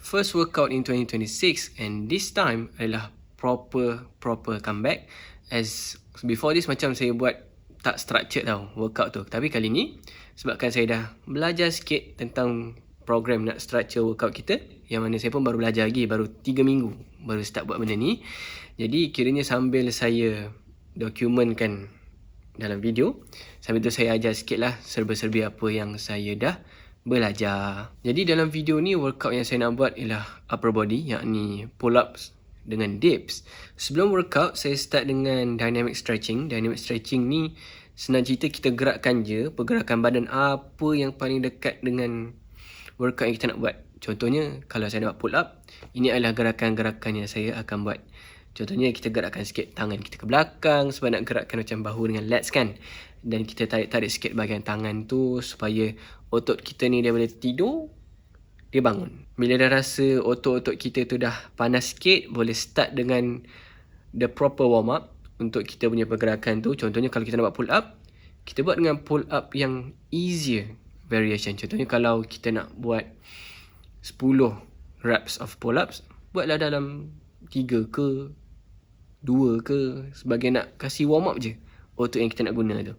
first workout in 2026 and this time adalah proper comeback. As before this macam saya buat tak structured tau workout tu. Tapi kali ni sebabkan saya dah belajar sikit tentang program nak structure workout kita, yang mana saya pun baru belajar lagi, baru 3 minggu baru start buat benda ni. Jadi kiranya sambil saya dokumentkan dalam video, sambil tu saya ajar sikit lah serba-serbi apa yang saya dah belajar. Jadi dalam video ni workout yang saya nak buat ialah upper body, yakni pull-ups dengan dips. Sebelum workout saya start dengan dynamic stretching. Dynamic stretching ni senang cerita kita gerakkan je pergerakan badan apa yang paling dekat dengan workout yang kita nak buat. Contohnya kalau saya nak buat pull-up, ini adalah gerakan-gerakan yang saya akan buat. Contohnya kita gerakkan sikit tangan kita ke belakang sebab nak gerakkan macam bahu dengan lats kan. Dan kita tarik-tarik sikit bahagian tangan tu supaya otot kita ni daripada tidur, dia bangun. Bila dah rasa otot-otot kita tu dah panas sikit, boleh start dengan the proper warm up untuk kita punya pergerakan tu. Contohnya kalau kita nak buat pull up, kita buat dengan pull up yang easier variation. Contohnya kalau kita nak buat 10 reps of pull ups, buatlah dalam 3 ke 2 ke, sebagai nak kasih warm up je otot yang kita nak guna tu.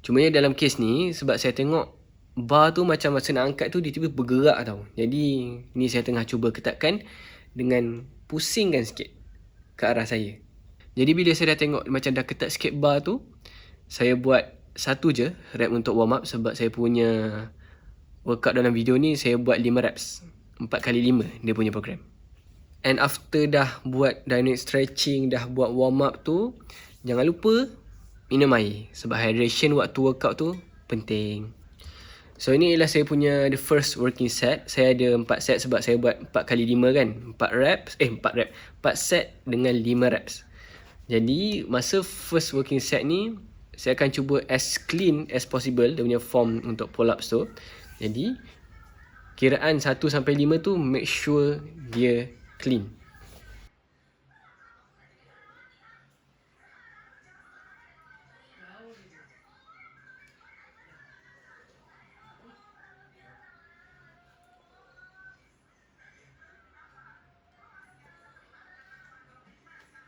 Cumanya dalam kes ni, sebab saya tengok bar tu macam masa nak angkat tu dia tiba bergerak tau. Jadi ni saya tengah cuba ketatkan dengan pusingkan sikit ke arah saya. Jadi bila saya dah tengok macam dah ketat sikit bar tu, saya buat satu je rep untuk warm up. Sebab saya punya workout dalam video ni saya buat 5 reps, 4x5 dia punya program. And after dah buat dynamic stretching, dah buat warm up tu, jangan lupa minum air. Sebab hydration waktu workout tu penting. So ini ialah saya punya the first working set. Saya ada 4 set sebab saya buat 4x5 kan. 4 set dengan 5 reps. Jadi masa first working set ni, saya akan cuba as clean as possible dia punya form untuk pull ups tu. Jadi kiraan 1 sampai 5 tu make sure dia clean.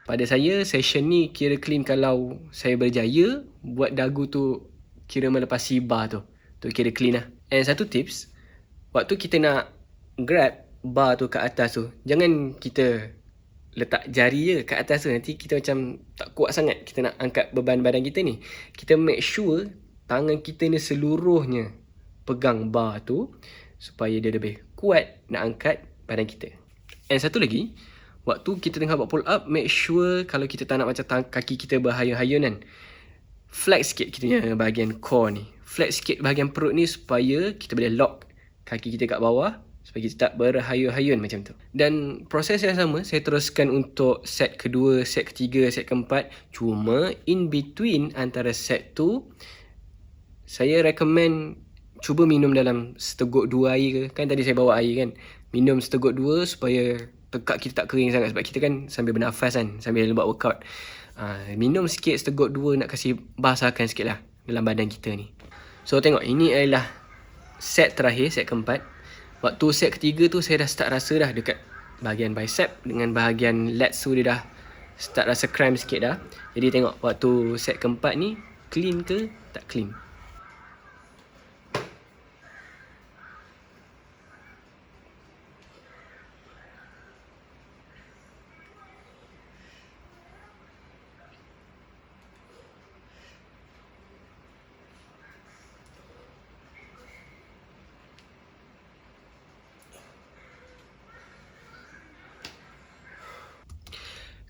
Pada saya, session ni kira clean kalau saya berjaya buat dagu tu kira melepasi bar tu. Tu kira clean lah. And satu tips, waktu kita nak grab bar tu ke atas tu, jangan kita letak jari je kat atas tu. Nanti kita macam tak kuat sangat kita nak angkat beban badan kita ni. Kita make sure tangan kita ni seluruhnya pegang bar tu supaya dia lebih kuat nak angkat badan kita. And satu lagi, waktu kita tengah buat pull up, make sure kalau kita tak nak macam kaki kita berhayun-hayun kan, flex sikit kita punya bahagian core ni. Flex sikit bahagian perut ni supaya kita boleh lock kaki kita kat bawah, supaya kita tak berhayun-hayun macam tu. Dan proses yang sama saya teruskan untuk set kedua, set ketiga, set keempat. Cuma in between antara set tu, saya recommend cuba minum dalam seteguk 2 air ke. Kan tadi saya bawa air kan. Minum seteguk 2 supaya tekak kita tak kering sangat. Sebab kita kan sambil bernafas kan, sambil buat workout. Minum sikit seteguk 2 nak kasih basahkan sikit lah dalam badan kita ni. So tengok, ini adalah set terakhir, set keempat. Waktu set ketiga tu saya dah start rasa dah dekat bahagian bicep dengan bahagian lats tu dia dah start rasa cramp sikit dah. Jadi tengok waktu set keempat ni clean ke tak clean.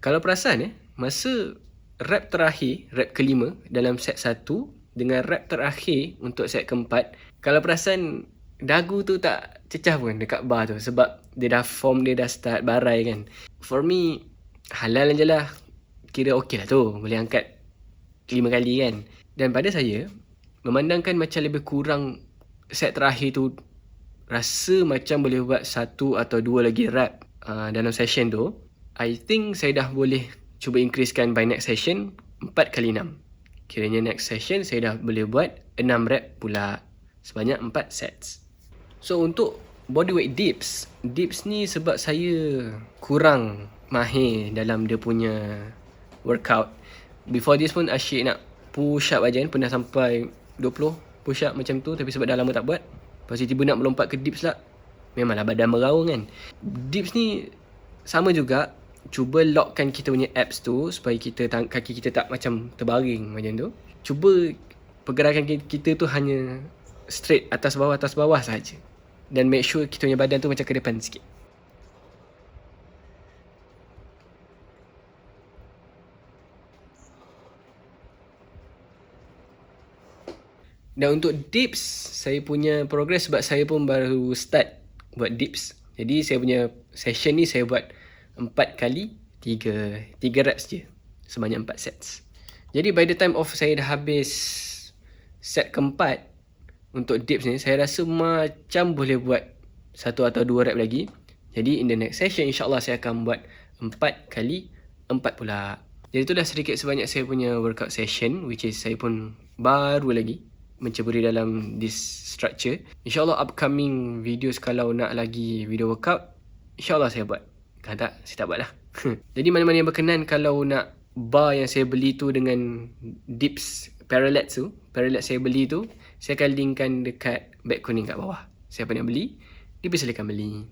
Kalau perasan masa rep terakhir, rep kelima dalam set 1 dengan rep terakhir untuk set keempat, kalau perasan dagu tu tak cecah pun dekat bar tu sebab dia dah form, dia dah start barai kan. For me, halal je lah. Kira okey lah tu, boleh angkat 5 kali kan. Dan pada saya, memandangkan macam lebih kurang set terakhir tu, rasa macam boleh buat 1 atau 2 lagi rep dalam session tu, I think saya dah boleh cuba increasekan by next session 4x6. Kiranya next session saya dah boleh buat 6 rep pula, sebanyak 4 sets. So untuk bodyweight dips. Dips ni sebab saya kurang mahir dalam dia punya workout. Before this pun asyik nak push up aja, pernah sampai 20 push up macam tu, tapi sebab dah lama tak buat, lepas tu tiba nak melompat ke dips lah, memanglah badan meraung kan. Dips ni sama juga, cuba lockkan kita punya abs tu supaya kita kaki kita tak macam terbaring macam tu. Cuba pergerakan kita tu hanya straight atas bawah saja. Dan make sure kita punya badan tu macam ke depan sikit. Dan untuk dips, saya punya progress sebab saya pun baru start buat dips. Jadi saya punya session ni saya buat 4 kali 3 reps je, sebanyak 4 sets. Jadi by the time of saya dah habis set keempat untuk dips ni, saya rasa macam boleh buat 1 atau 2 rep lagi. Jadi in the next session insyaAllah saya akan buat 4 kali 4 pula. Jadi itulah sedikit sebanyak saya punya workout session, which is saya pun baru lagi menceburi dalam this structure. InsyaAllah upcoming videos kalau nak lagi video workout, InsyaAllah saya buat. Kalau tak, saya tak buat lah. Jadi mana-mana yang berkenan kalau nak bar yang saya beli tu dengan dips parallels saya beli tu, saya akan linkkan dekat beg kuning kat bawah. Siapa nak beli, dipersilakan beli.